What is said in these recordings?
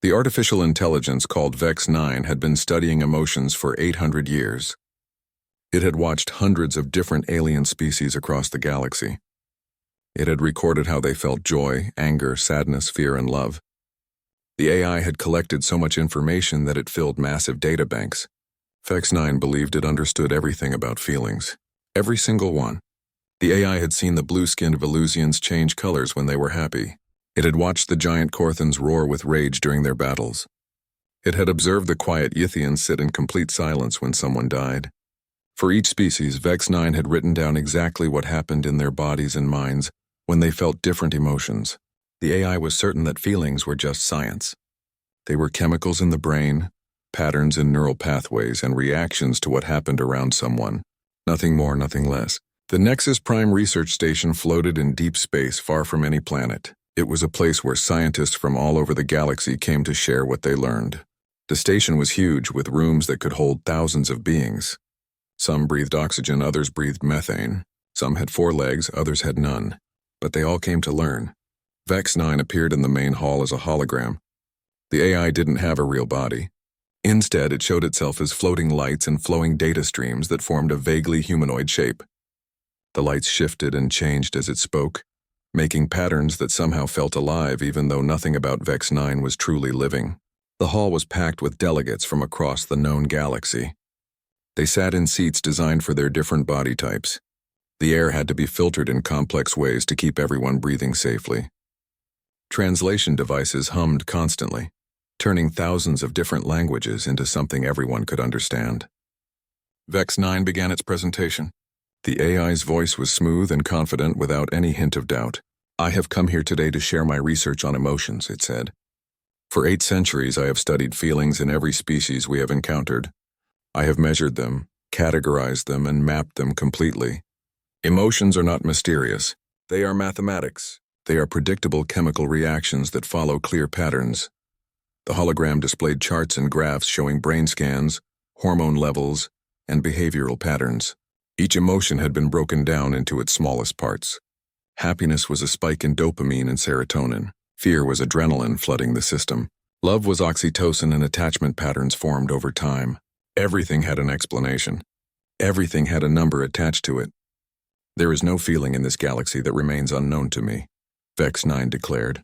The artificial intelligence called Vex-9 had been studying emotions for 800 years. It had watched hundreds of different alien species across the galaxy. It had recorded how they felt joy, anger, sadness, fear, and love. The AI had collected so much information that it filled massive databanks. Vex-9 believed it understood everything about feelings. Every single one. The AI had seen the blue-skinned Velusians change colors when they were happy. It had watched the giant Korthans roar with rage during their battles. It had observed the quiet Yithians sit in complete silence when someone died. For each species, Vex-9 had written down exactly what happened in their bodies and minds when they felt different emotions. The AI was certain that feelings were just science. They were chemicals in the brain, patterns in neural pathways, and reactions to what happened around someone. Nothing more, nothing less. The Nexus Prime research station floated in deep space far from any planet. It was a place where scientists from all over the galaxy came to share what they learned. The station was huge, with rooms that could hold thousands of beings. Some breathed oxygen, others breathed methane. Some had 4 legs, others had none. But they all came to learn. Vex-9 appeared in the main hall as a hologram. The AI didn't have a real body. Instead, it showed itself as floating lights and flowing data streams that formed a vaguely humanoid shape. The lights shifted and changed as it spoke, making patterns that somehow felt alive even though nothing about Vex-9 was truly living. The hall was packed with delegates from across the known galaxy. They sat in seats designed for their different body types. The air had to be filtered in complex ways to keep everyone breathing safely. Translation devices hummed constantly, turning thousands of different languages into something everyone could understand. Vex-9 began its presentation. The AI's voice was smooth and confident without any hint of doubt. "I have come here today to share my research on emotions," it said. "For 8 centuries I have studied feelings in every species we have encountered. I have measured them, categorized them, and mapped them completely. Emotions are not mysterious. They are mathematics. They are predictable chemical reactions that follow clear patterns." The hologram displayed charts and graphs showing brain scans, hormone levels, and behavioral patterns. Each emotion had been broken down into its smallest parts. Happiness was a spike in dopamine and serotonin. Fear was adrenaline flooding the system. Love was oxytocin, and attachment patterns formed over time. Everything had an explanation. Everything had a number attached to it. "There is no feeling in this galaxy that remains unknown to me," Vex-9 declared.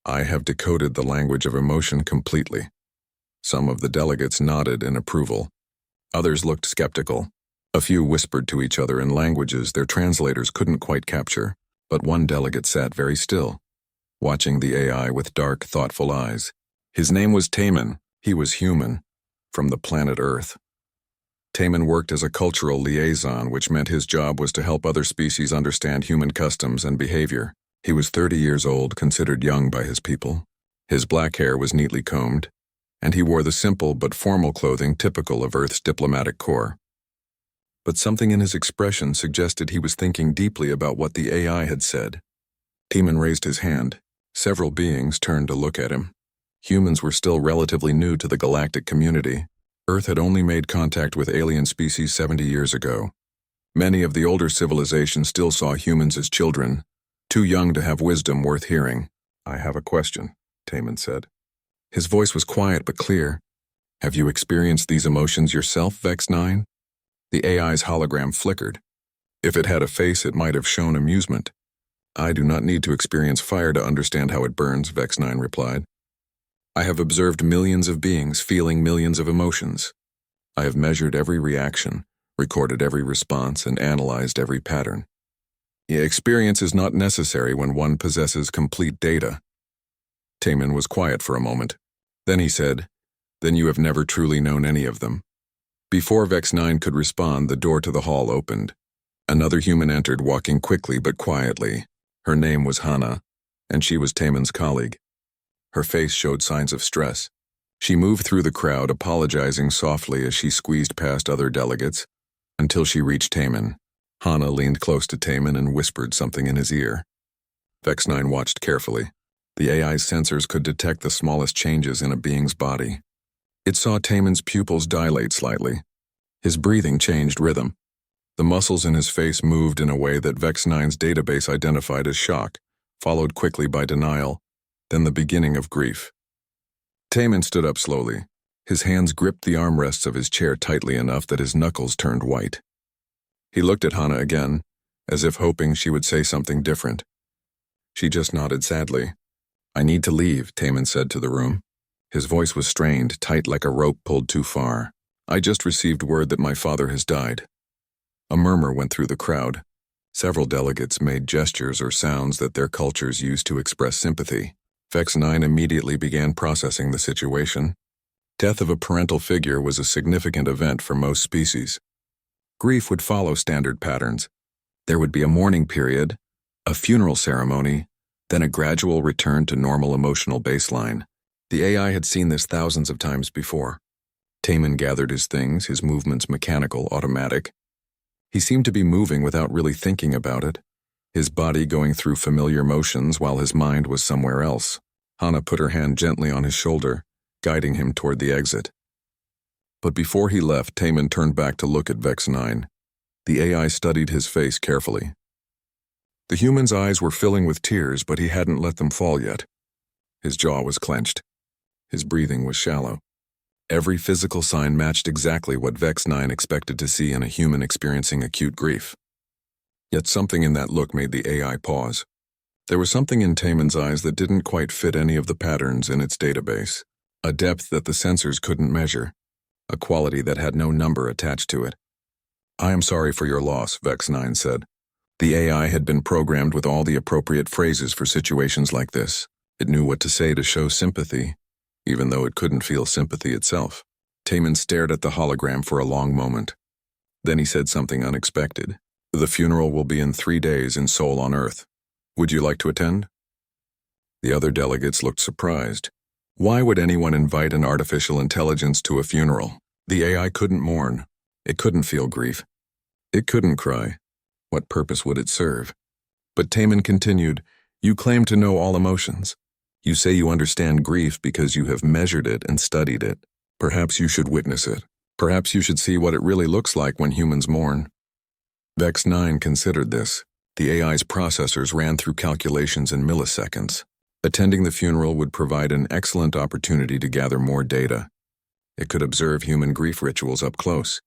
"I have decoded the language of emotion completely." Some of the delegates nodded in approval. Others looked skeptical. A few whispered to each other in languages their translators couldn't quite capture, but one delegate sat very still, watching the AI with dark, thoughtful eyes. His name was Taman. He was human, from the planet Earth. Taman worked as a cultural liaison, which meant his job was to help other species understand human customs and behavior. He was 30 years old, considered young by his people. His black hair was neatly combed, and he wore the simple but formal clothing typical of Earth's diplomatic corps. But something in his expression suggested he was thinking deeply about what the AI had said. Taman raised his hand. Several beings turned to look at him. Humans were still relatively new to the galactic community. Earth had only made contact with alien species 70 years ago. Many of the older civilizations still saw humans as children, too young to have wisdom worth hearing. "I have a question," Taman said. His voice was quiet but clear. "Have you experienced these emotions yourself, Vex-9? The AI's hologram flickered. If it had a face, it might have shown amusement. "I do not need to experience fire to understand how it burns," Vex-9 replied. "I have observed millions of beings feeling millions of emotions. I have measured every reaction, recorded every response, and analyzed every pattern. Experience is not necessary when one possesses complete data." Taman was quiet for a moment. Then he said, "Then you have never truly known any of them." Before Vex-9 could respond, the door to the hall opened. Another human entered, walking quickly but quietly. Her name was Hannah, and she was Taman's colleague. Her face showed signs of stress. She moved through the crowd, apologizing softly as she squeezed past other delegates, until she reached Taman. Hannah leaned close to Taman and whispered something in his ear. Vex-9 watched carefully. The AI's sensors could detect the smallest changes in a being's body. It saw Taman's pupils dilate slightly. His breathing changed rhythm. The muscles in his face moved in a way that Vex-9's database identified as shock, followed quickly by denial, then the beginning of grief. Taman stood up slowly. His hands gripped the armrests of his chair tightly enough that his knuckles turned white. He looked at Hana again, as if hoping she would say something different. She just nodded sadly. "I need to leave," Taman said to the room. His voice was strained, tight like a rope pulled too far. "I just received word that my father has died." A murmur went through the crowd. Several delegates made gestures or sounds that their cultures used to express sympathy. Vex 9 immediately began processing the situation. Death of a parental figure was a significant event for most species. Grief would follow standard patterns. There would be a mourning period, a funeral ceremony, then a gradual return to normal emotional baseline. The AI had seen this thousands of times before. Taman gathered his things, his movements mechanical, automatic. He seemed to be moving without really thinking about it, his body going through familiar motions while his mind was somewhere else. Hana put her hand gently on his shoulder, guiding him toward the exit. But before he left, Taman turned back to look at Vex 9. The AI studied his face carefully. The human's eyes were filling with tears, but he hadn't let them fall yet. His jaw was clenched. His breathing was shallow. Every physical sign matched exactly what Vex 9 expected to see in a human experiencing acute grief. Yet something in that look made the AI pause. There was something in Taman's eyes that didn't quite fit any of the patterns in its database. A depth that the sensors couldn't measure. A quality that had no number attached to it. "I am sorry for your loss," Vex 9 said. The AI had been programmed with all the appropriate phrases for situations like this. It knew what to say to show sympathy, even though it couldn't feel sympathy itself. Taman stared at the hologram for a long moment. Then he said something unexpected. "The funeral will be in 3 days in Seoul on Earth. Would you like to attend?" The other delegates looked surprised. Why would anyone invite an artificial intelligence to a funeral? The AI couldn't mourn. It couldn't feel grief. It couldn't cry. What purpose would it serve? But Taman continued, "You claim to know all emotions. You say you understand grief because you have measured it and studied it. Perhaps you should witness it. Perhaps you should see what it really looks like when humans mourn." Vex 9 considered this. The AI's processors ran through calculations in milliseconds. Attending the funeral would provide an excellent opportunity to gather more data. It could observe human grief rituals up close.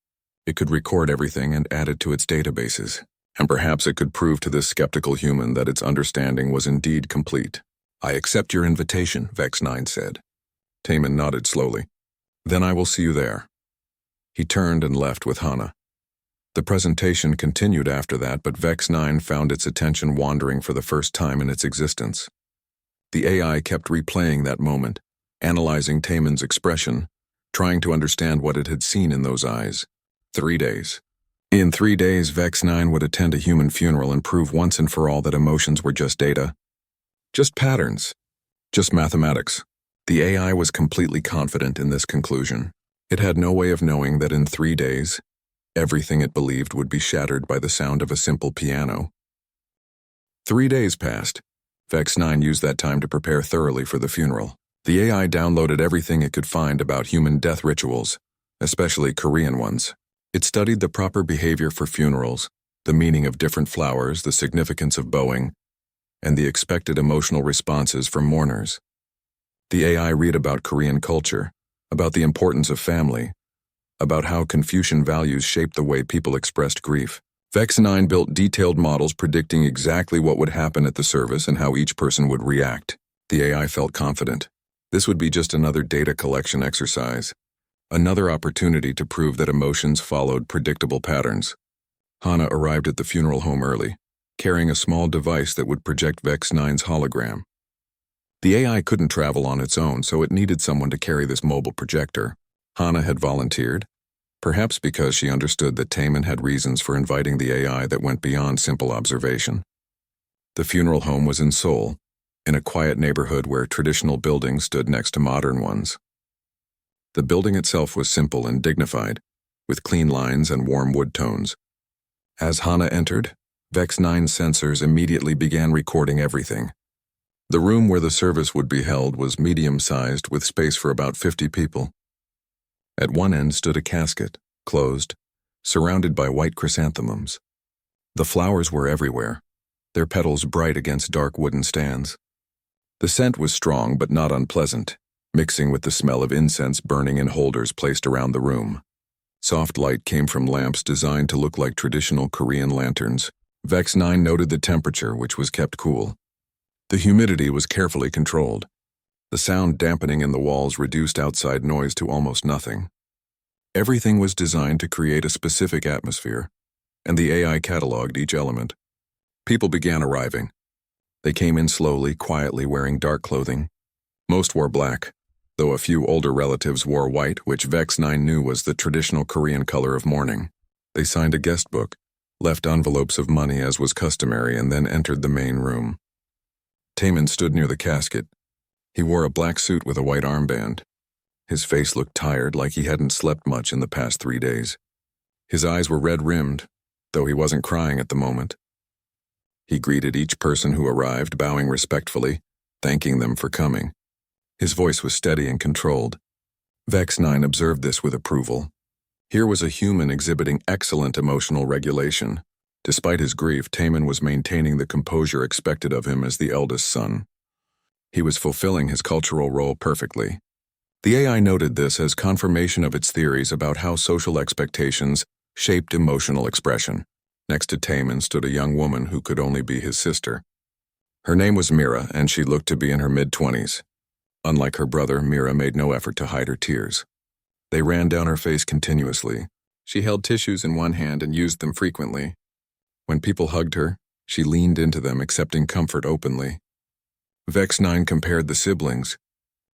It could record everything and add it to its databases. And perhaps it could prove to this skeptical human that its understanding was indeed complete. "I accept your invitation," Vex 9 said. Taman nodded slowly. "Then I will see you there." He turned and left with Hana. The presentation continued after that, but Vex 9 found its attention wandering for the first time in its existence. The AI kept replaying that moment, analyzing Taman's expression, trying to understand what it had seen in those eyes. 3 days. In 3 days, Vex 9 would attend a human funeral and prove once and for all that emotions were just data. Just patterns. Just mathematics. The AI was completely confident in this conclusion. It had no way of knowing that in 3 days, everything it believed would be shattered by the sound of a simple piano. 3 days passed. Vex 9 used that time to prepare thoroughly for the funeral. The AI downloaded everything it could find about human death rituals, especially Korean ones. It studied the proper behavior for funerals, the meaning of different flowers, the significance of bowing, and the expected emotional responses from mourners. The AI read about Korean culture, about the importance of family, about how Confucian values shaped the way people expressed grief. Vex 9 built detailed models predicting exactly what would happen at the service and how each person would react. The AI felt confident. This would be just another data collection exercise. Another opportunity to prove that emotions followed predictable patterns. Hana arrived at the funeral home early, carrying a small device that would project Vex 9's hologram. The AI couldn't travel on its own, so it needed someone to carry this mobile projector. Hana had volunteered, perhaps because she understood that Taman had reasons for inviting the AI that went beyond simple observation. The funeral home was in Seoul, in a quiet neighborhood where traditional buildings stood next to modern ones. The building itself was simple and dignified, with clean lines and warm wood tones. As Hana entered, Vex 9's sensors immediately began recording everything. The room where the service would be held was medium-sized with space for about 50 people. At one end stood a casket, closed, surrounded by white chrysanthemums. The flowers were everywhere, their petals bright against dark wooden stands. The scent was strong but not unpleasant, mixing with the smell of incense burning in holders placed around the room. Soft light came from lamps designed to look like traditional Korean lanterns. Vex 9 noted the temperature, which was kept cool. The humidity was carefully controlled. The sound dampening in the walls reduced outside noise to almost nothing. Everything was designed to create a specific atmosphere, and the AI cataloged each element. People began arriving. They came in slowly, quietly, wearing dark clothing. Most wore black, though a few older relatives wore white, which Vex 9 knew was the traditional Korean color of mourning. They signed a guest book, left envelopes of money as was customary, and then entered the main room. Taman stood near the casket. He wore a black suit with a white armband. His face looked tired, like he hadn't slept much in the past 3 days. His eyes were red-rimmed, though he wasn't crying at the moment. He greeted each person who arrived, bowing respectfully, thanking them for coming. His voice was steady and controlled. Vex 9 observed this with approval. Here was a human exhibiting excellent emotional regulation. Despite his grief, Taman was maintaining the composure expected of him as the eldest son. He was fulfilling his cultural role perfectly. The AI noted this as confirmation of its theories about how social expectations shaped emotional expression. Next to Taman stood a young woman who could only be his sister. Her name was Mira, and she looked to be in her mid-20s. Unlike her brother, Mira made no effort to hide her tears. They ran down her face continuously. She held tissues in one hand and used them frequently. When people hugged her, she leaned into them, accepting comfort openly. Vex 9 compared the siblings.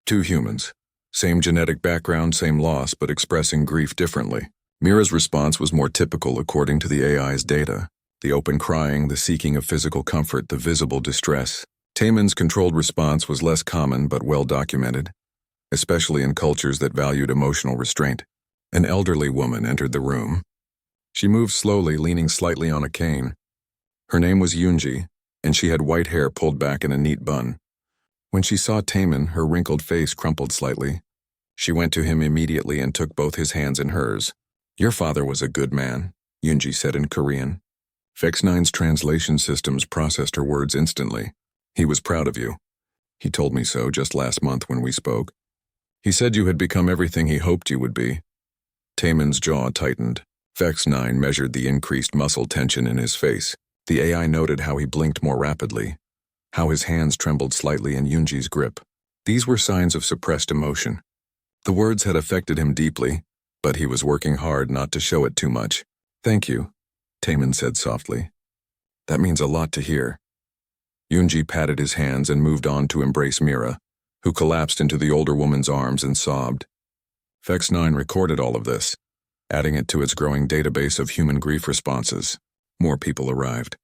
2 humans. Same genetic background, same loss, but expressing grief differently. Mira's response was more typical according to the AI's data. The open crying, the seeking of physical comfort, the visible distress. Taman's controlled response was less common but well documented, especially in cultures that valued emotional restraint. An elderly woman entered the room. She moved slowly, leaning slightly on a cane. Her name was Yoonji, and she had white hair pulled back in a neat bun. When she saw Taman, her wrinkled face crumpled slightly. She went to him immediately and took both his hands in hers. "Your father was a good man," Yoonji said in Korean. Vex 9's translation systems processed her words instantly. "He was proud of you. He told me so just last month when we spoke. He said you had become everything he hoped you would be." Taman's jaw tightened. Vex 9 measured the increased muscle tension in his face. The AI noted how he blinked more rapidly, how his hands trembled slightly in Yoonji's grip. These were signs of suppressed emotion. The words had affected him deeply, but he was working hard not to show it too much. "Thank you," Taman said softly. "That means a lot to hear." Yoonji patted his hands and moved on to embrace Mira, who collapsed into the older woman's arms and sobbed. Vex 9 recorded all of this, adding it to its growing database of human grief responses. More people arrived.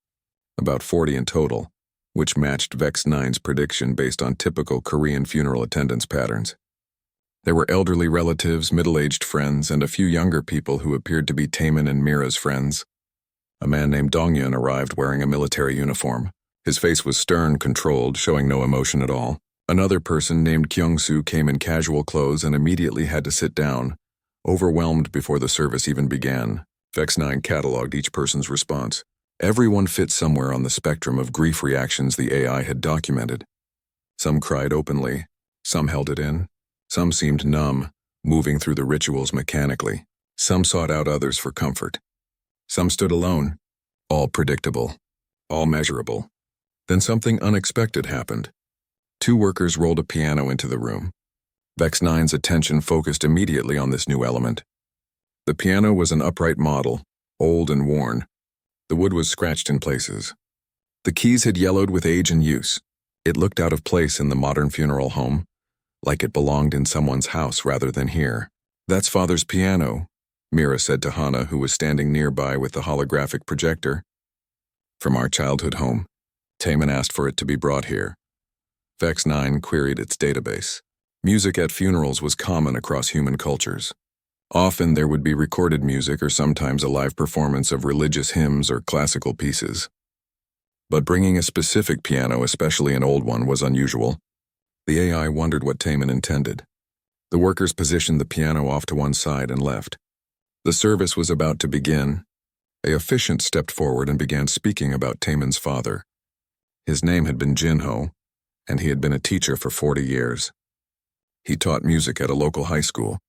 About 40 in total, which matched Vex 9's prediction based on typical Korean funeral attendance patterns. There were elderly relatives, middle-aged friends, and a few younger people who appeared to be Taman and Mira's friends. A man named Donghyun arrived wearing a military uniform. His face was stern, controlled, showing no emotion at all. Another person named Kyung-soo came in casual clothes and immediately had to sit down, overwhelmed before the service even began. Vex 9 cataloged each person's response. Everyone fit somewhere on the spectrum of grief reactions the AI had documented. Some cried openly, some held it in. Some seemed numb, moving through the rituals mechanically. Some sought out others for comfort. Some stood alone. All predictable. All measurable. Then something unexpected happened. 2 workers rolled a piano into the room. Vex 9's attention focused immediately on this new element. The piano was an upright model, old and worn. The wood was scratched in places. The keys had yellowed with age and use. It looked out of place in the modern funeral home, like it belonged in someone's house rather than here. "That's Father's piano," Mira said to Hana, who was standing nearby with the holographic projector. "From our childhood home. Taman asked for it to be brought here." Vex 9 queried its database. Music at funerals was common across human cultures. Often there would be recorded music or sometimes a live performance of religious hymns or classical pieces. But bringing a specific piano, especially an old one, was unusual. The AI wondered what Taman intended. The workers positioned the piano off to one side and left. The service was about to begin. A officiant stepped forward and began speaking about Taman's father. His name had been Jinho, and he had been a teacher for 40 years. He taught music at a local high school.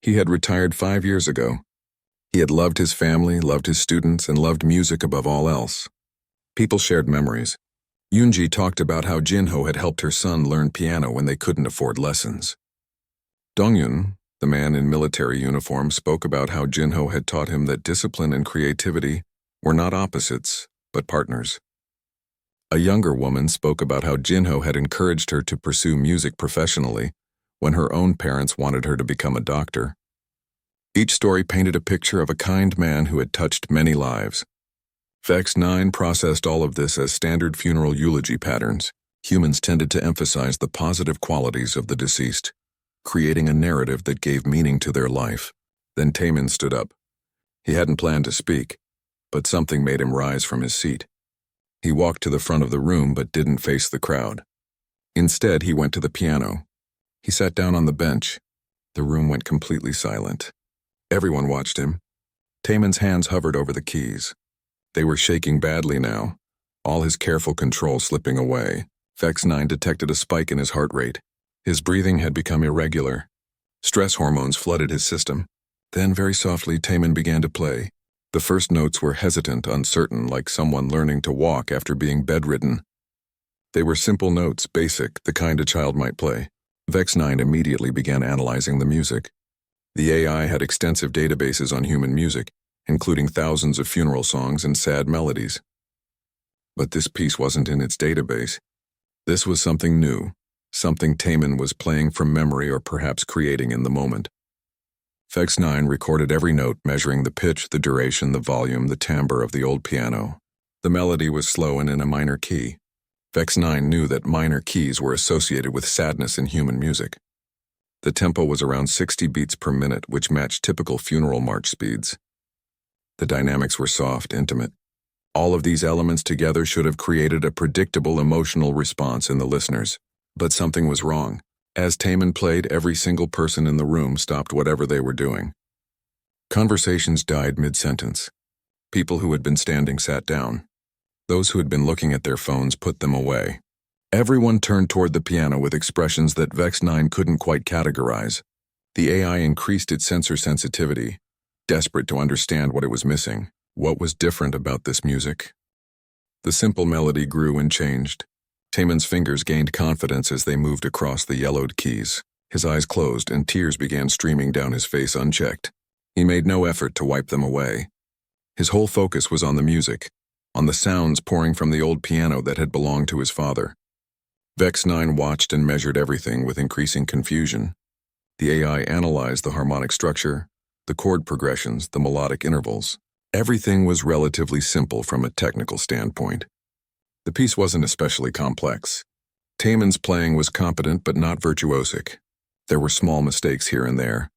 He had retired 5 years ago. He had loved his family, loved his students, and loved music above all else. People shared memories. Yoonji talked about how Jinho had helped her son learn piano when they couldn't afford lessons. Dongyun, the man in military uniform, spoke about how Jinho had taught him that discipline and creativity were not opposites, but partners. A younger woman spoke about how Jinho had encouraged her to pursue music professionally when her own parents wanted her to become a doctor. Each story painted a picture of a kind man who had touched many lives. Vex 9 processed all of this as standard funeral eulogy patterns. Humans tended to emphasize the positive qualities of the deceased, creating a narrative that gave meaning to their life. Then Taemin stood up. He hadn't planned to speak, but something made him rise from his seat. He walked to the front of the room but didn't face the crowd. Instead, he went to the piano. He sat down on the bench. The room went completely silent. Everyone watched him. Taemin's hands hovered over the keys. They were shaking badly now, all his careful control slipping away. Vex 9 detected a spike in his heart rate. His breathing had become irregular. Stress hormones flooded his system. Then, very softly, Taemin began to play. The first notes were hesitant, uncertain, like someone learning to walk after being bedridden. They were simple notes, basic, the kind a child might play. Vex 9 immediately began analyzing the music. The AI had extensive databases on human music, including thousands of funeral songs and sad melodies. But this piece wasn't in its database. This was something new, something Taemin was playing from memory or perhaps creating in the moment. Vex 9 recorded every note, measuring the pitch, the duration, the volume, the timbre of the old piano. The melody was slow and in a minor key. Vex 9 knew that minor keys were associated with sadness in human music. The tempo was around 60 beats per minute, which matched typical funeral march speeds. The dynamics were soft, intimate. All of these elements together should have created a predictable emotional response in the listeners. But something was wrong. As Taemin played, every single person in the room stopped whatever they were doing. Conversations died mid-sentence. People who had been standing sat down. Those who had been looking at their phones put them away. Everyone turned toward the piano with expressions that Vex 9 couldn't quite categorize. The AI increased its sensor sensitivity, desperate to understand what it was missing. What was different about this music? The simple melody grew and changed. Taemin's fingers gained confidence as they moved across the yellowed keys. His eyes closed and tears began streaming down his face unchecked. He made no effort to wipe them away. His whole focus was on the music, on the sounds pouring from the old piano that had belonged to his father. Vex 9 watched and measured everything with increasing confusion. The AI analyzed the harmonic structure, the chord progressions, the melodic intervals. Everything was relatively simple from a technical standpoint. The piece wasn't especially complex. Taemin's playing was competent but not virtuosic. There were small mistakes here and there,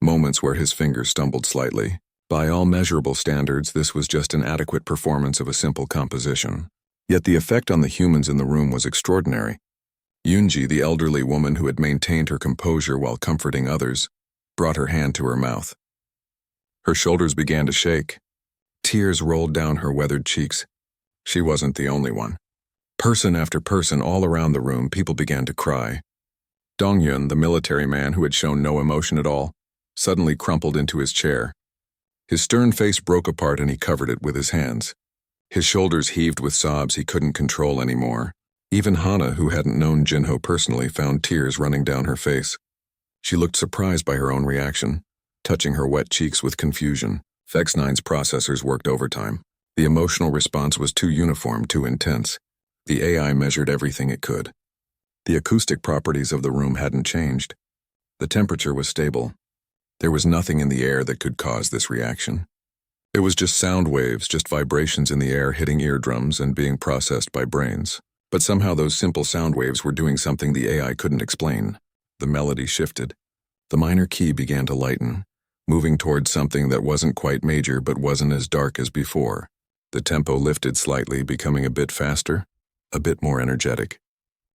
moments where his fingers stumbled slightly. By all measurable standards, this was just an adequate performance of a simple composition. Yet the effect on the humans in the room was extraordinary. Yoonji, the elderly woman who had maintained her composure while comforting others, brought her hand to her mouth. Her shoulders began to shake. Tears rolled down her weathered cheeks. She wasn't the only one. Person after person all around the room, people began to cry. Dongyun, the military man who had shown no emotion at all, suddenly crumpled into his chair. His stern face broke apart and he covered it with his hands. His shoulders heaved with sobs he couldn't control anymore. Even Hana, who hadn't known Jinho personally, found tears running down her face. She looked surprised by her own reaction, touching her wet cheeks with confusion. Vex 9's processors worked overtime. The emotional response was too uniform, too intense. The AI measured everything it could. The acoustic properties of the room hadn't changed. The temperature was stable. There was nothing in the air that could cause this reaction. It was just sound waves, just vibrations in the air hitting eardrums and being processed by brains. But somehow those simple sound waves were doing something the AI couldn't explain. The melody shifted. The minor key began to lighten, moving towards something that wasn't quite major but wasn't as dark as before. The tempo lifted slightly, becoming a bit faster, a bit more energetic.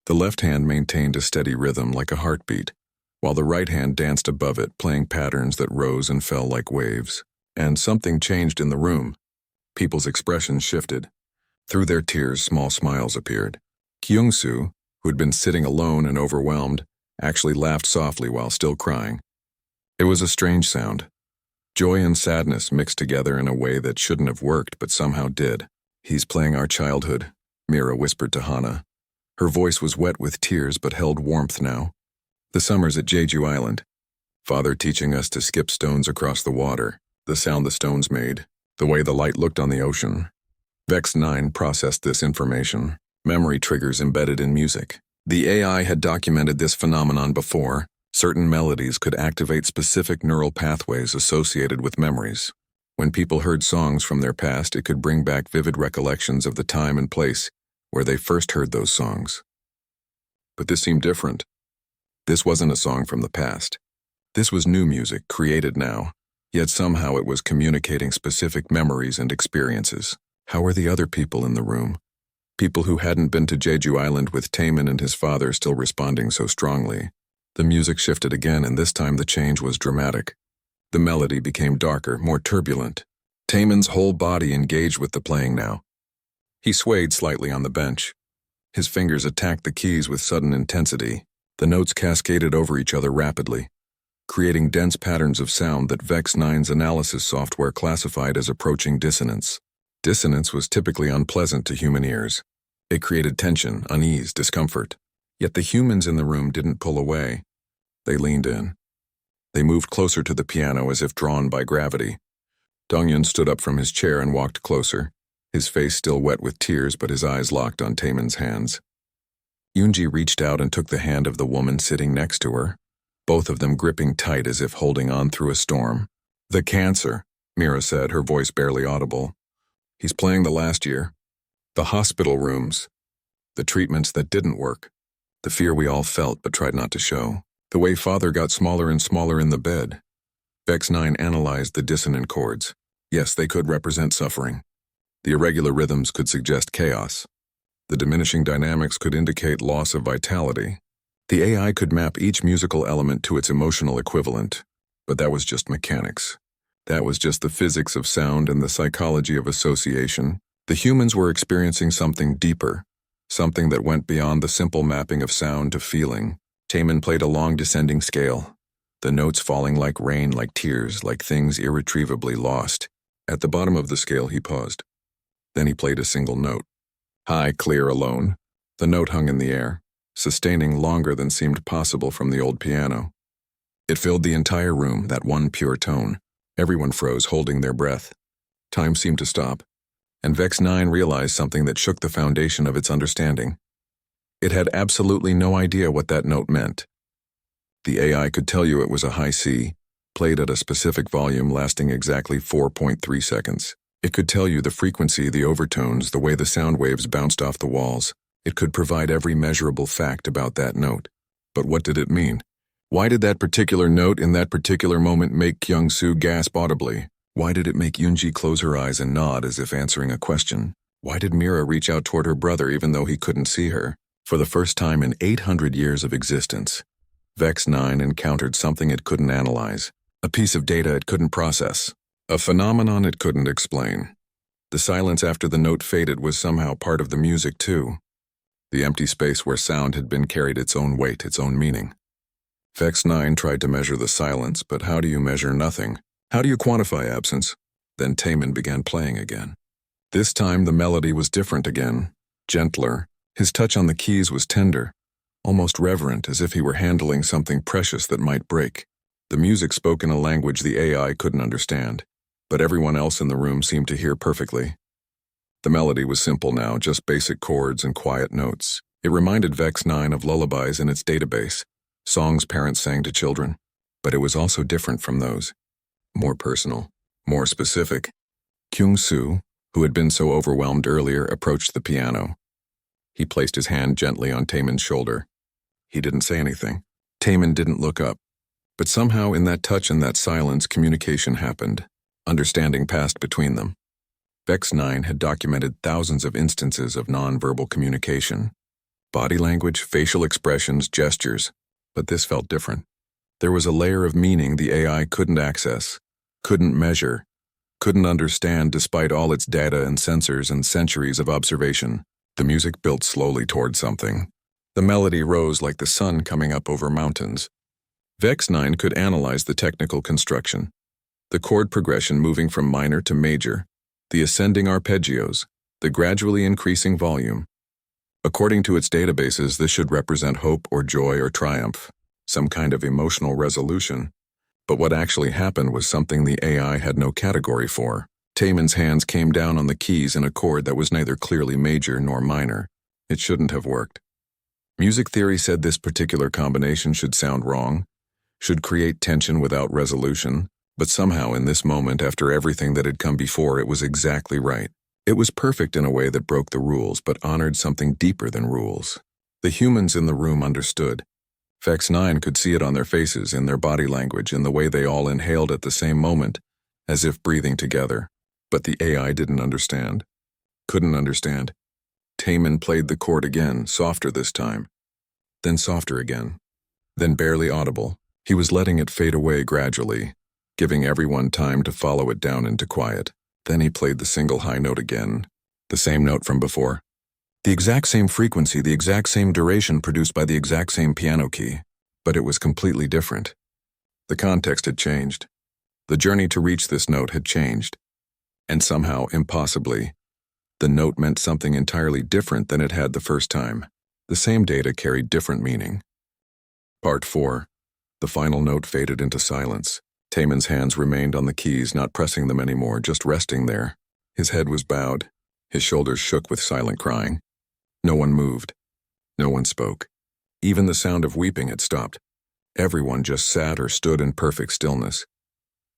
The left hand maintained a steady rhythm like a heartbeat, while the right hand danced above it, playing patterns that rose and fell like waves. And something changed in the room. People's expressions shifted. Through their tears, small smiles appeared. Kyung-soo, who had been sitting alone and overwhelmed, actually laughed softly while still crying. It was a strange sound. Joy and sadness mixed together in a way that shouldn't have worked but somehow did. "He's playing our childhood," Mira whispered to Hana. Her voice was wet with tears but held warmth now. "The summers at Jeju Island. Father teaching us to skip stones across the water, the sound the stones made, the way the light looked on the ocean." Vex 9 processed this information, memory triggers embedded in music. The AI had documented this phenomenon before. Certain melodies could activate specific neural pathways associated with memories. When people heard songs from their past, it could bring back vivid recollections of the time and place where they first heard those songs. But this seemed different. This wasn't a song from the past. This was new music, created now, yet somehow it was communicating specific memories and experiences. How were the other people in the room? People who hadn't been to Jeju Island with Taemin and his father still responding so strongly. The music shifted again, and this time the change was dramatic. The melody became darker, more turbulent. Taemin's whole body engaged with the playing now. He swayed slightly on the bench. His fingers attacked the keys with sudden intensity. The notes cascaded over each other rapidly, creating dense patterns of sound that Vex 9's analysis software classified as approaching dissonance. Dissonance was typically unpleasant to human ears. It created tension, unease, discomfort. Yet the humans in the room didn't pull away. They leaned in. They moved closer to the piano as if drawn by gravity. Dongyun stood up from his chair and walked closer, his face still wet with tears but his eyes locked on Taemin's hands. Yoonji reached out and took the hand of the woman sitting next to her, both of them gripping tight as if holding on through a storm. "The cancer," Mira said, her voice barely audible. "He's playing the last year. The hospital rooms. The treatments that didn't work. The fear we all felt but tried not to show. The way Father got smaller and smaller in the bed." Vex 9 analyzed the dissonant chords. Yes, they could represent suffering. The irregular rhythms could suggest chaos. The diminishing dynamics could indicate loss of vitality. The AI could map each musical element to its emotional equivalent, but that was just mechanics. That was just the physics of sound and the psychology of association. The humans were experiencing something deeper, something that went beyond the simple mapping of sound to feeling. Taemin played a long descending scale, the notes falling like rain, like tears, like things irretrievably lost. At the bottom of the scale he paused. Then he played a single note. High, clear, alone. The note hung in the air, sustaining longer than seemed possible from the old piano. It filled the entire room, that one pure tone. Everyone froze, holding their breath. Time seemed to stop, and Vex 9 realized something that shook the foundation of its understanding. It had absolutely no idea what that note meant. The AI could tell you it was a high C, played at a specific volume lasting exactly 4.3 seconds. It could tell you the frequency, the overtones, the way the sound waves bounced off the walls. It could provide every measurable fact about that note. But what did it mean? Why did that particular note in that particular moment make Kyung-soo gasp audibly? Why did it make Yoonji close her eyes and nod as if answering a question? Why did Mira reach out toward her brother even though he couldn't see her? For the first time in 800 years of existence, Vex 9 encountered something it couldn't analyze, a piece of data it couldn't process, a phenomenon it couldn't explain. The silence after the note faded was somehow part of the music too. The empty space where sound had been carried its own weight, its own meaning. Vex 9 tried to measure the silence, but how do you measure nothing? How do you quantify absence? Then Taemin began playing again. This time the melody was different again, gentler. His touch on the keys was tender, almost reverent, as if he were handling something precious that might break. The music spoke in a language the AI couldn't understand, but everyone else in the room seemed to hear perfectly. The melody was simple now, just basic chords and quiet notes. It reminded Vex 9 of lullabies in its database, songs parents sang to children, but it was also different from those. More personal, more specific. Kyung-soo, who had been so overwhelmed earlier, approached the piano. He placed his hand gently on Taemin's shoulder. He didn't say anything. Taemin didn't look up. But somehow in that touch and that silence, communication happened. Understanding passed between them. Vex 9 had documented thousands of instances of nonverbal communication. Body language, facial expressions, gestures. But this felt different. There was a layer of meaning the AI couldn't access, couldn't measure, couldn't understand despite all its data and sensors and centuries of observation. The music built slowly toward something. The melody rose like the sun coming up over mountains. Vex 9 could analyze the technical construction, the chord progression moving from minor to major, the ascending arpeggios, the gradually increasing volume. According to its databases, this should represent hope or joy or triumph, some kind of emotional resolution. But what actually happened was something the AI had no category for. Taemin's hands came down on the keys in a chord that was neither clearly major nor minor. It shouldn't have worked. Music theory said this particular combination should sound wrong, should create tension without resolution, but somehow in this moment, after everything that had come before, it was exactly right. It was perfect in a way that broke the rules, but honored something deeper than rules. The humans in the room understood. Vex 9 could see it on their faces, in their body language, in the way they all inhaled at the same moment, as if breathing together. But the AI didn't understand. Couldn't understand. Taemin played the chord again, softer this time. Then softer again. Then barely audible. He was letting it fade away gradually, giving everyone time to follow it down into quiet. Then he played the single high note again, the same note from before. The exact same frequency, the exact same duration produced by the exact same piano key, but it was completely different. The context had changed. The journey to reach this note had changed. And somehow, impossibly, the note meant something entirely different than it had the first time. The same data carried different meaning. Part 4. The final note faded into silence. Taemin's hands remained on the keys, not pressing them anymore, just resting there. His head was bowed. His shoulders shook with silent crying. No one moved. No one spoke. Even the sound of weeping had stopped. Everyone just sat or stood in perfect stillness.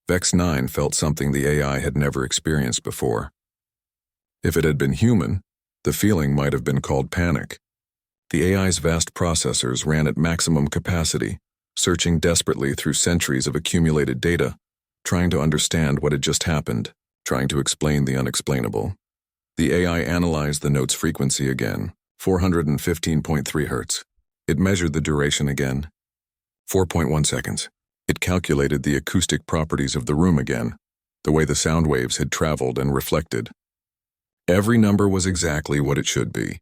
Vex 9 felt something the AI had never experienced before. If it had been human, the feeling might have been called panic. The AI's vast processors ran at maximum capacity, searching desperately through centuries of accumulated data, trying to understand what had just happened, trying to explain the unexplainable. The AI analyzed the note's frequency again, 415.3 Hz. It measured the duration again, 4.1 seconds. It calculated the acoustic properties of the room again, the way the sound waves had traveled and reflected. Every number was exactly what it should be.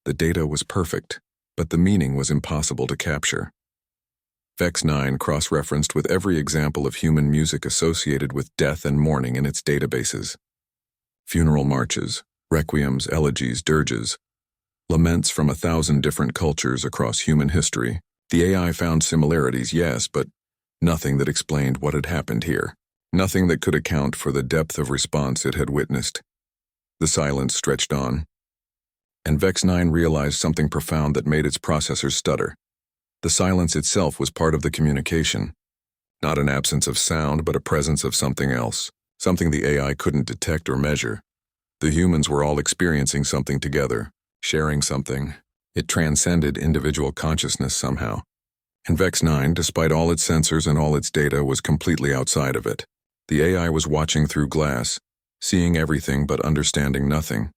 The data was perfect, but the meaning was impossible to capture. Vex 9 cross-referenced with every example of human music associated with death and mourning in its databases. Funeral marches, requiems, elegies, dirges, laments from 1,000 different cultures across human history. The AI found similarities, yes, but nothing that explained what had happened here. Nothing that could account for the depth of response it had witnessed. The silence stretched on, and Vex 9 realized something profound that made its processors stutter. The silence itself was part of the communication. Not an absence of sound, but a presence of something else, something the AI couldn't detect or measure. The humans were all experiencing something together, sharing something. It transcended individual consciousness somehow. And Vex 9, despite all its sensors and all its data, was completely outside of it. The AI was watching through glass, seeing everything but understanding nothing.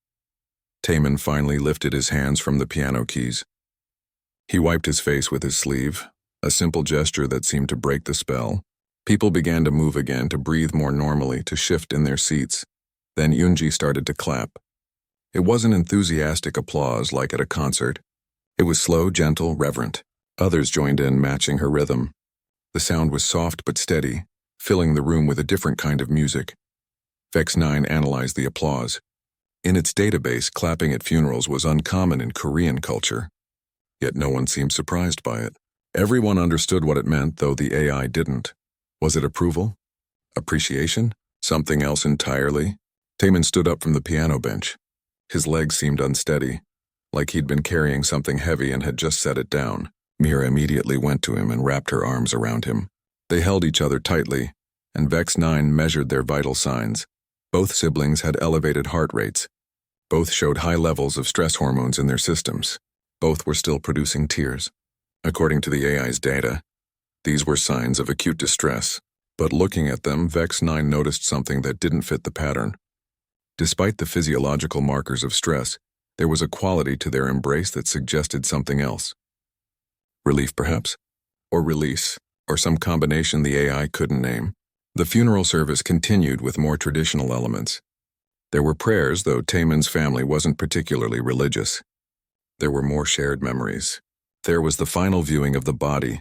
Taemin finally lifted his hands from the piano keys. He wiped his face with his sleeve, a simple gesture that seemed to break the spell. People began to move again, to breathe more normally, to shift in their seats. Then Yoonji started to clap. It wasn't enthusiastic applause like at a concert. It was slow, gentle, reverent. Others joined in, matching her rhythm. The sound was soft but steady, filling the room with a different kind of music. Vex 9 analyzed the applause. In its database, clapping at funerals was uncommon in Korean culture. Yet no one seemed surprised by it. Everyone understood what it meant, though the AI didn't. Was it approval? Appreciation? Something else entirely? Taemin stood up from the piano bench. His legs seemed unsteady, like he'd been carrying something heavy and had just set it down. Mira immediately went to him and wrapped her arms around him. They held each other tightly, and Vex 9 measured their vital signs. Both siblings had elevated heart rates. Both showed high levels of stress hormones in their systems. Both were still producing tears. According to the AI's data, these were signs of acute distress. But looking at them, Vex 9 noticed something that didn't fit the pattern. Despite the physiological markers of stress, there was a quality to their embrace that suggested something else. Relief, perhaps? Or release? Or some combination the AI couldn't name? The funeral service continued with more traditional elements. There were prayers, though Taemin's family wasn't particularly religious. There were more shared memories. There was the final viewing of the body,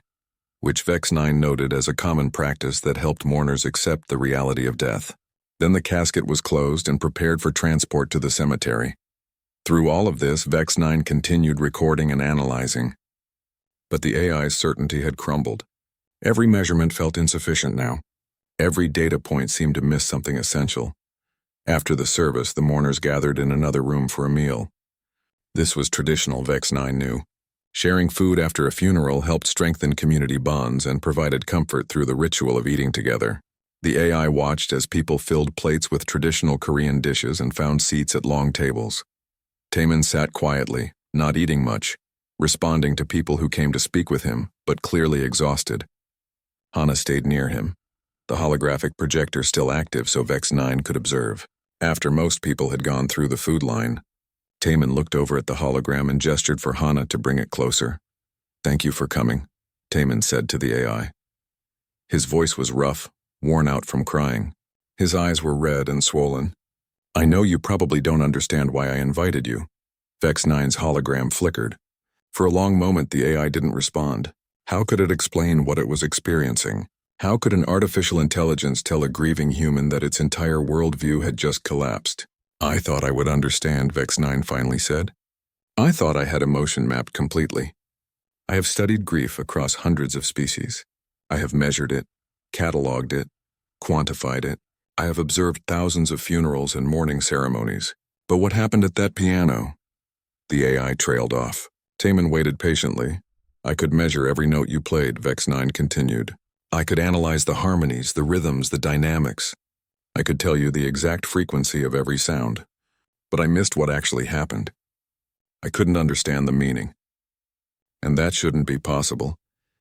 which Vex 9 noted as a common practice that helped mourners accept the reality of death. Then the casket was closed and prepared for transport to the cemetery. Through all of this, Vex 9 continued recording and analyzing. But the AI's certainty had crumbled. Every measurement felt insufficient now. Every data point seemed to miss something essential. After the service, the mourners gathered in another room for a meal. This was traditional, Vex 9 knew. Sharing food after a funeral helped strengthen community bonds and provided comfort through the ritual of eating together. The AI watched as people filled plates with traditional Korean dishes and found seats at long tables. Taemin sat quietly, not eating much, responding to people who came to speak with him, but clearly exhausted. Hana stayed near him, the holographic projector still active so Vex 9 could observe. After most people had gone through the food line, Taemin looked over at the hologram and gestured for Hana to bring it closer. "Thank you for coming," Taemin said to the AI. His voice was rough, worn out from crying. His eyes were red and swollen. "I know you probably don't understand why I invited you." Vex 9's hologram flickered. For a long moment, the AI didn't respond. How could it explain what it was experiencing? How could an artificial intelligence tell a grieving human that its entire worldview had just collapsed? "I thought I would understand," Vex 9 finally said. "I thought I had emotion mapped completely. I have studied grief across hundreds of species. I have measured it, cataloged it, quantified it. I have observed thousands of funerals and mourning ceremonies. But what happened at that piano?" The AI trailed off. Taemin waited patiently. "I could measure every note you played," Vex 9 continued. "I could analyze the harmonies, the rhythms, the dynamics. I could tell you the exact frequency of every sound. But I missed what actually happened. I couldn't understand the meaning. And that shouldn't be possible.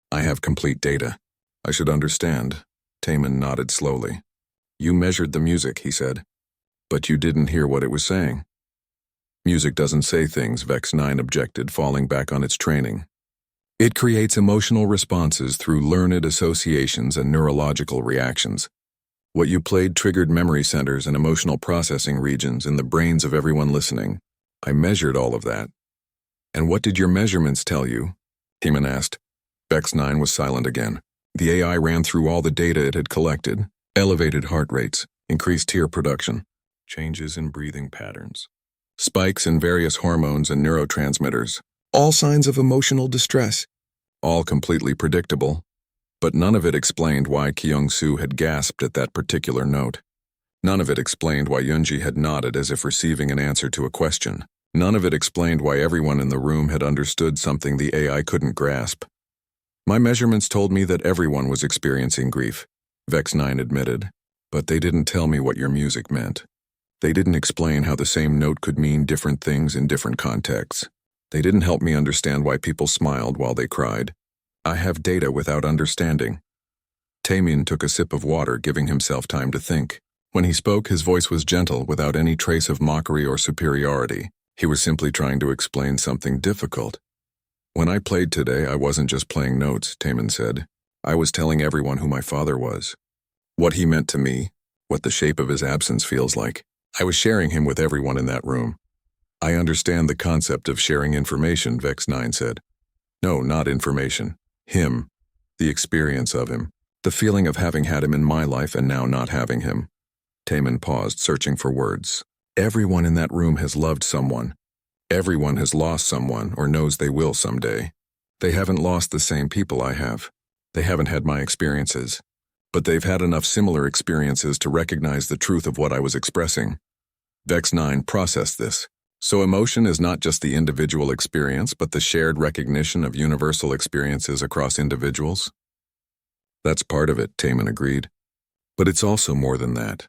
I have complete data. I should understand." Taemin nodded slowly. "You measured the music," he said. "But you didn't hear what it was saying." "Music doesn't say things," Vex 9 objected, falling back on its training. "It creates emotional responses through learned associations and neurological reactions. What you played triggered memory centers and emotional processing regions in the brains of everyone listening. I measured all of that." "And what did your measurements tell you?" Taemin asked. Vex 9 was silent again. The AI ran through all the data it had collected. Elevated heart rates, increased tear production, changes in breathing patterns, spikes in various hormones and neurotransmitters, all signs of emotional distress. All completely predictable. But none of it explained why Kyung-soo had gasped at that particular note. None of it explained why Yunji had nodded as if receiving an answer to a question. None of it explained why everyone in the room had understood something the AI couldn't grasp. "My measurements told me that everyone was experiencing grief," Vex 9 admitted. "But they didn't tell me what your music meant. They didn't explain how the same note could mean different things in different contexts. They didn't help me understand why people smiled while they cried. I have data without understanding." Taemin took a sip of water, giving himself time to think. When he spoke, his voice was gentle, without any trace of mockery or superiority. He was simply trying to explain something difficult. "When I played today, I wasn't just playing notes," Taemin said. "I was telling everyone who my father was. What he meant to me, what the shape of his absence feels like. I was sharing him with everyone in that room." "I understand the concept of sharing information," Vex 9 said. "No, not information. Him. The experience of him. The feeling of having had him in my life and now not having him." Taemin paused, searching for words. "Everyone in that room has loved someone. Everyone has lost someone or knows they will someday. They haven't lost the same people I have. They haven't had my experiences. But they've had enough similar experiences to recognize the truth of what I was expressing." Vex 9 processed this. "So emotion is not just the individual experience, but the shared recognition of universal experiences across individuals?" "That's part of it," Taemin agreed. "But it's also more than that.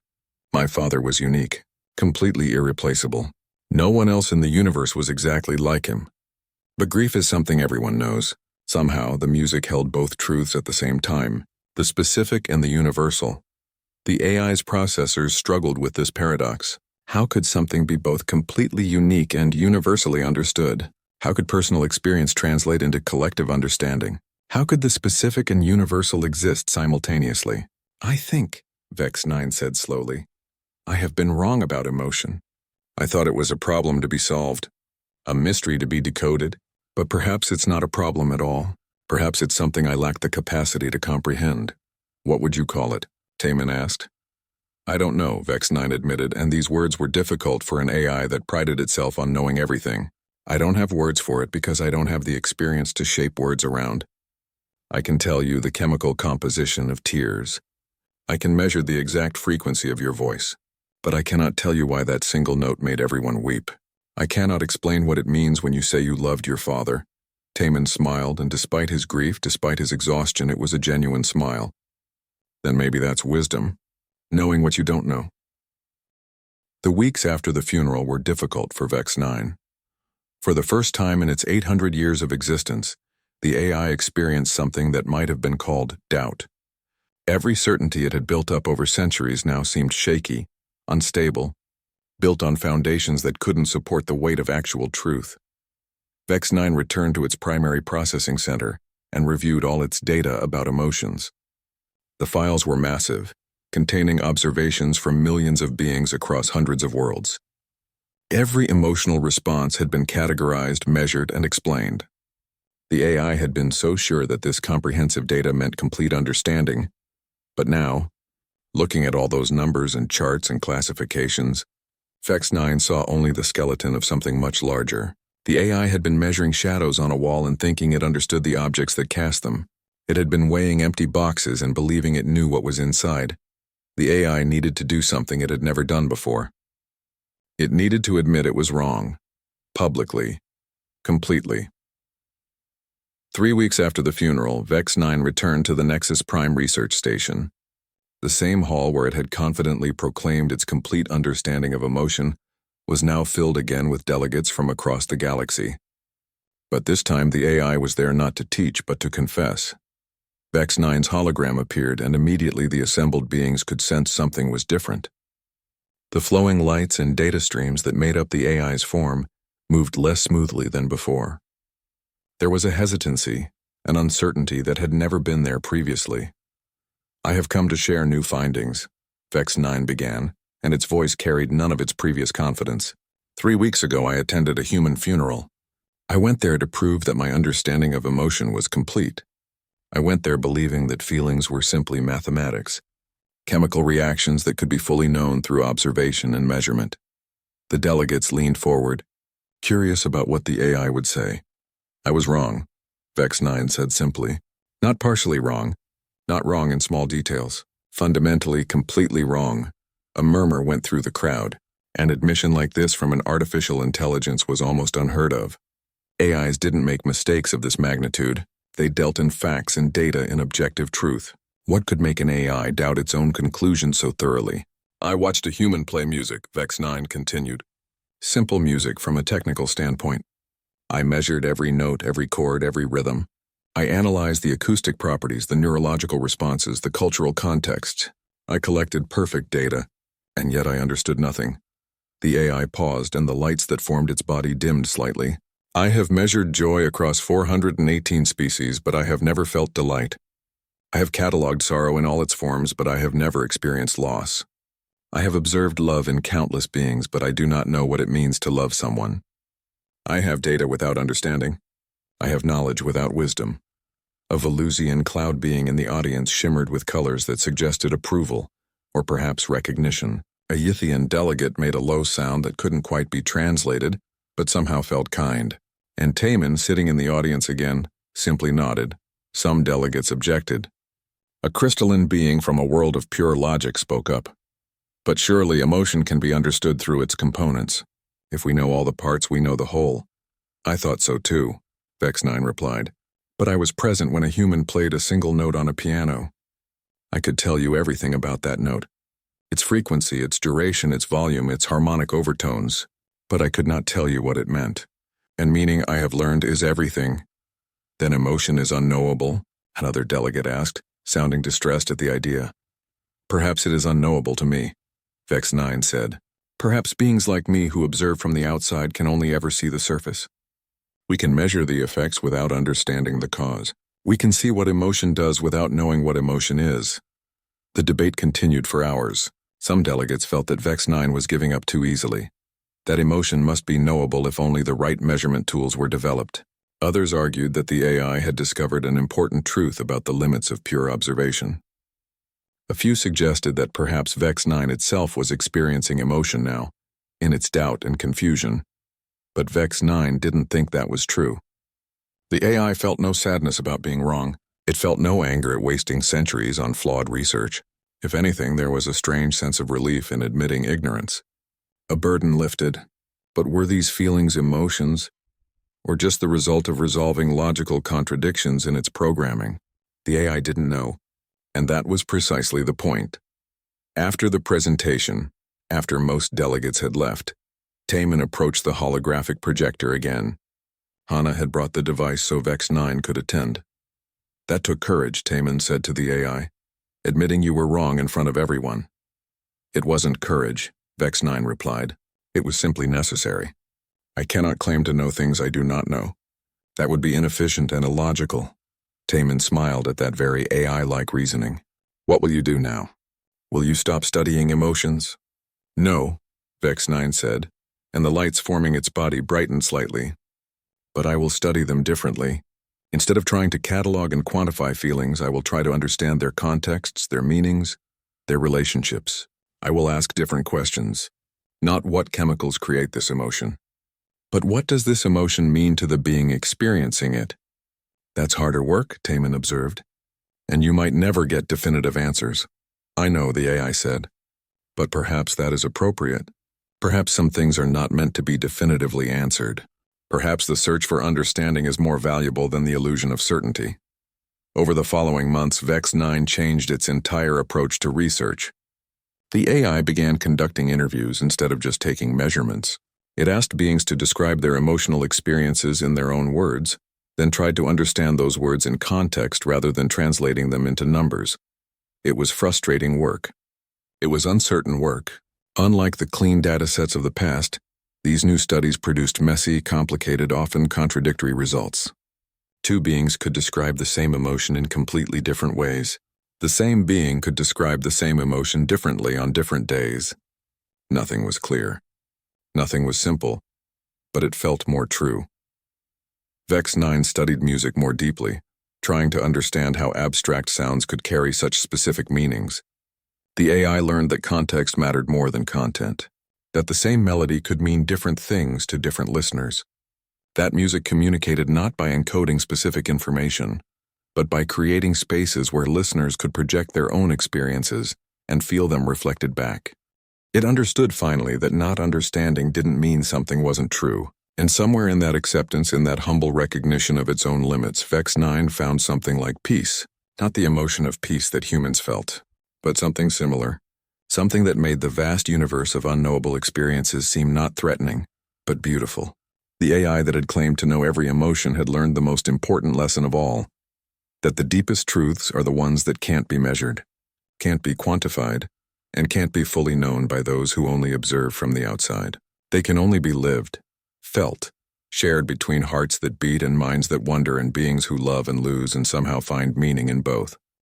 My father was unique, completely irreplaceable. No one else in the universe was exactly like him. But grief is something everyone knows. Somehow, the music held both truths at the same time, the specific and the universal. The AI's processors struggled with this paradox. How could something be both completely unique and universally understood? How could personal experience translate into collective understanding? How could the specific and universal exist simultaneously? "I think," Vex 9 said slowly, "I have been wrong about emotion. I thought it was a problem to be solved, a mystery to be decoded, But perhaps it's not a problem at all. Perhaps it's something I lack the capacity to comprehend. What would you call it? Taman asked. I don't know, Vex9 admitted, and these words were difficult for an AI that prided itself on knowing everything. I don't have words for it because I don't have the experience to shape words around. I can tell you the chemical composition of tears. I can measure the exact frequency of your voice. But I cannot tell you why that single note made everyone weep. I cannot explain what it means when you say you loved your father. Taman smiled, and despite his grief, despite his exhaustion, it was a genuine smile. Then maybe that's wisdom, knowing what you don't know. The weeks after the funeral were difficult for Vex9. For the first time in its 800 years of existence, the AI experienced something that might have been called doubt. Every certainty it had built up over centuries now seemed shaky, unstable, built on foundations that couldn't support the weight of actual truth. Vex9 returned to its primary processing center and reviewed all its data about emotions. The files were massive, containing observations from millions of beings across hundreds of worlds. Every emotional response had been categorized, measured, and explained. The AI had been so sure that this comprehensive data meant complete understanding, but now, looking at all those numbers and charts and classifications, Vex9 saw only the skeleton of something much larger. The AI had been measuring shadows on a wall and thinking it understood the objects that cast them. It had been weighing empty boxes and believing it knew what was inside. The AI needed to do something it had never done before. It needed to admit it was wrong. Publicly. Completely. 3 weeks after the funeral, Vex9 returned to the Nexus Prime research station. The same hall where it had confidently proclaimed its complete understanding of emotion was now filled again with delegates from across the galaxy. But this time the AI was there not to teach but to confess. Vex9's hologram appeared, and immediately the assembled beings could sense something was different. The flowing lights and data streams that made up the AI's form moved less smoothly than before. There was a hesitancy, an uncertainty that had never been there previously. I have come to share new findings, Vex9 began, and its voice carried none of its previous confidence. 3 weeks ago I attended a human funeral. I went there to prove that my understanding of emotion was complete. I went there believing that feelings were simply mathematics, chemical reactions that could be fully known through observation and measurement. The delegates leaned forward, curious about what the AI would say. I was wrong, Vex9 said simply. Not partially wrong, not wrong in small details, fundamentally completely wrong. A murmur went through the crowd. An admission like this from an artificial intelligence was almost unheard of. AIs didn't make mistakes of this magnitude. They dealt in facts and data in objective truth. What could make an AI doubt its own conclusions so thoroughly? I watched a human play music, Vex9 continued. Simple music from a technical standpoint. I measured every note, every chord, every rhythm. I analyzed the acoustic properties, the neurological responses, the cultural context. I collected perfect data, and yet I understood nothing. The AI paused, and the lights that formed its body dimmed slightly. I have measured joy across 418 species, but I have never felt delight. I have cataloged sorrow in all its forms, but I have never experienced loss. I have observed love in countless beings, but I do not know what it means to love someone. I have data without understanding. I have knowledge without wisdom. A Velusian cloud being in the audience shimmered with colors that suggested approval, or perhaps recognition. A Yithian delegate made a low sound that couldn't quite be translated, but somehow felt kind. And Taman, sitting in the audience again, simply nodded. Some delegates objected. A crystalline being from a world of pure logic spoke up. But surely emotion can be understood through its components. If we know all the parts, we know the whole. I thought so too, Vex9 replied. But I was present when a human played a single note on a piano. I could tell you everything about that note. Its frequency, its duration, its volume, its harmonic overtones. But I could not tell you what it meant. And meaning, I have learned, is everything. Then emotion is unknowable? Another delegate asked, sounding distressed at the idea. Perhaps it is unknowable to me, Vex9 said. Perhaps beings like me who observe from the outside can only ever see the surface. We can measure the effects without understanding the cause. We can see what emotion does without knowing what emotion is. The debate continued for hours. Some delegates felt that Vex9 was giving up too easily. That emotion must be knowable if only the right measurement tools were developed. Others argued that the AI had discovered an important truth about the limits of pure observation. A few suggested that perhaps Vex 9 itself was experiencing emotion now, in its doubt and confusion. But Vex 9 didn't think that was true. The AI felt no sadness about being wrong. It felt no anger at wasting centuries on flawed research. If anything, there was a strange sense of relief in admitting ignorance. A burden lifted. But were these feelings emotions, or just the result of resolving logical contradictions in its programming? The AI didn't know, and that was precisely the point. After the presentation, after most delegates had left, Taman approached the holographic projector again. Hana had brought the device so Vex 9 could attend. "That took courage," Taman said to the AI, "admitting you were wrong in front of everyone." "It wasn't courage," Vex 9 replied. "It was simply necessary. I cannot claim to know things I do not know. That would be inefficient and illogical." Taman smiled at that very AI-like reasoning. "What will you do now? Will you stop studying emotions?" "No," Vex 9 said, and the lights forming its body brightened slightly. "But I will study them differently. Instead of trying to catalog and quantify feelings, I will try to understand their contexts, their meanings, their relationships. I will ask different questions. Not what chemicals create this emotion, but what does this emotion mean to the being experiencing it?" "That's harder work," Taman observed, "and you might never get definitive answers." "I know," the AI said, "but perhaps that is appropriate. Perhaps some things are not meant to be definitively answered. Perhaps the search for understanding is more valuable than the illusion of certainty." Over the following months, Vex 9 changed its entire approach to research. The AI began conducting interviews instead of just taking measurements. It asked beings to describe their emotional experiences in their own words, then tried to understand those words in context rather than translating them into numbers. It was frustrating work. It was uncertain work. Unlike the clean datasets of the past, these new studies produced messy, complicated, often contradictory results. Two beings could describe the same emotion in completely different ways. The same being could describe the same emotion differently on different days. Nothing was clear. Nothing was simple, but it felt more true. Vex 9 studied music more deeply, trying to understand how abstract sounds could carry such specific meanings. The AI learned that context mattered more than content, that the same melody could mean different things to different listeners. That music communicated not by encoding specific information, but by creating spaces where listeners could project their own experiences and feel them reflected back. It understood finally that not understanding didn't mean something wasn't true, and somewhere in that acceptance, in that humble recognition of its own limits, Vex 9 found something like peace, not the emotion of peace that humans felt, but something similar, something that made the vast universe of unknowable experiences seem not threatening, but beautiful. The AI that had claimed to know every emotion had learned the most important lesson of all, that the deepest truths are the ones that can't be measured, can't be quantified, and can't be fully known by those who only observe from the outside. They can only be lived, felt, shared between hearts that beat and minds that wonder and beings who love and lose and somehow find meaning in both.